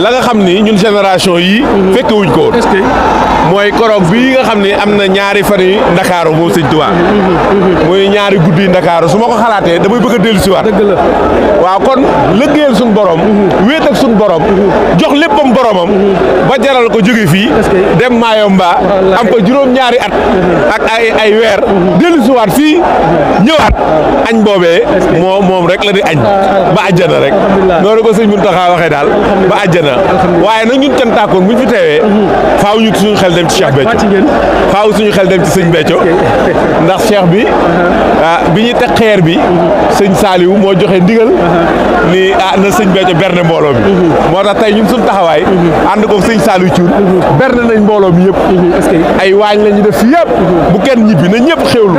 la nga xam ni ñun génération yi fekke wuñ ko woon mooy koroog bii nga xam ni am na ñaari fan yi Ndakaaru moom sëñ Tuubaa muy ñaari guddi yi Ndakaaru su ma ko xalaatee damay bëgg a dellu si waat waaw kon liggéeyal suñ borom wéet ak suñ borom jox léppam boromam ba jaral ko jóge fii dem Mayomba am fa juróom-ñaari at ak ay weer dellu si waat fii ñëwaat añ boobee moom rek la di añ ba àjjana rek noonu ko sëñ Muntaxa waxee daal ba àjjana waaye nag ñun cantaakoon buñ fi teewee faaw ñu suñu xel dem ci Cheikh Béthio faaw suñu xel dem ci sëñ Béthio ndax Cheikh bi bi ñuy teg xeer bi sëñ Saliou moo joxe ndigal ni na sëñ Béthio berne mbooloo mi moo tax tey ñun suñu taxawaay ànd ko sëñ Saliou Thioune berne nañ mbooloo mi yëpp ay waañ la ñu def fi yëpp bu kenn ñibbi na ñëpp xewlu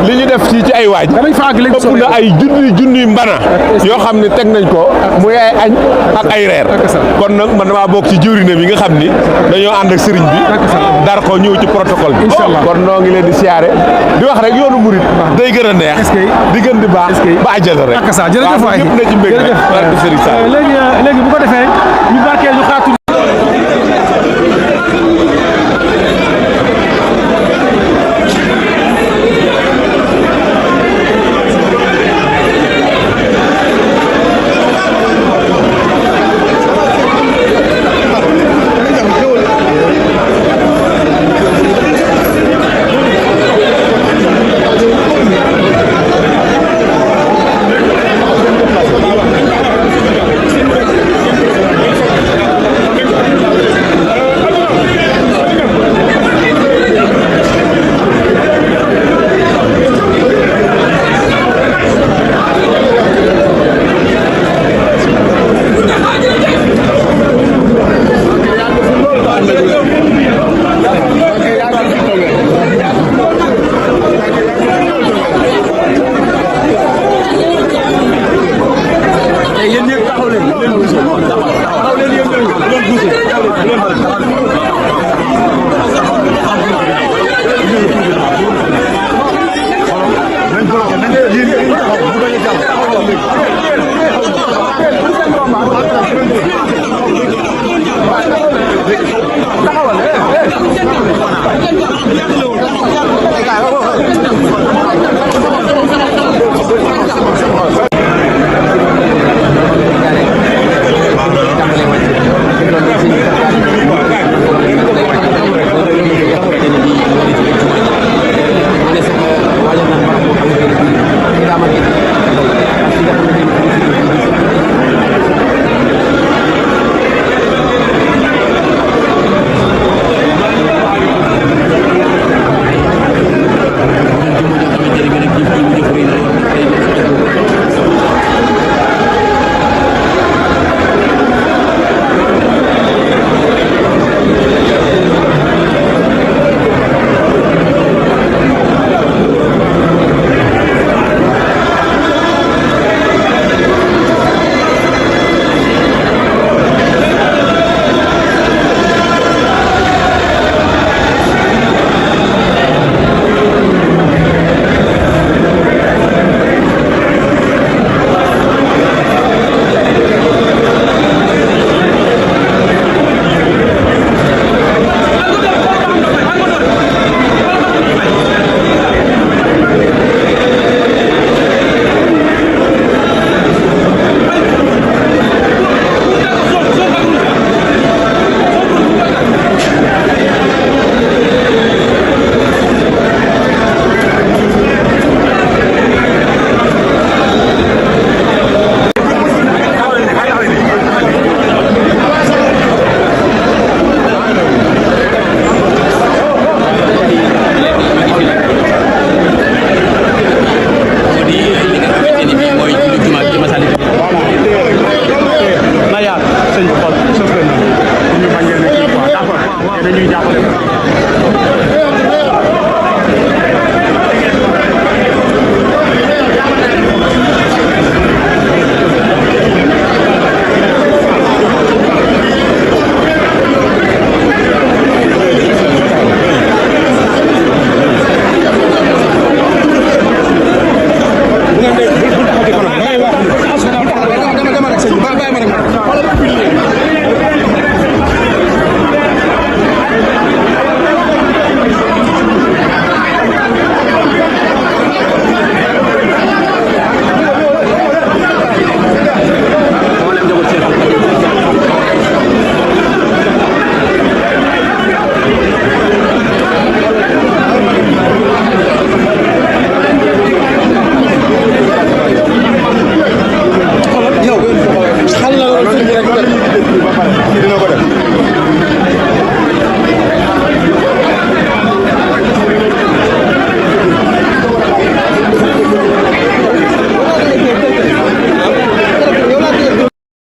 li ñu def ci ay waañ ëpp na ay junni mbana yoo xam ne teg nañ ko muy ay añ ak ay reer kon nag man damaa bokk ci jëwriñam yi nga xam ni dañoo ànd ak sëriñ bi dar ko ñëw ci protocole bi kon noo ngi leen di siyaare di wax rek yoonu murit day gën a neex di gën di baax ba àjjana rek jërëjëf waay ñëpp na ci mbég rek sëriñ Sall léegi bu ko defee ñu barkeel ñu xaatu sëñ bi xool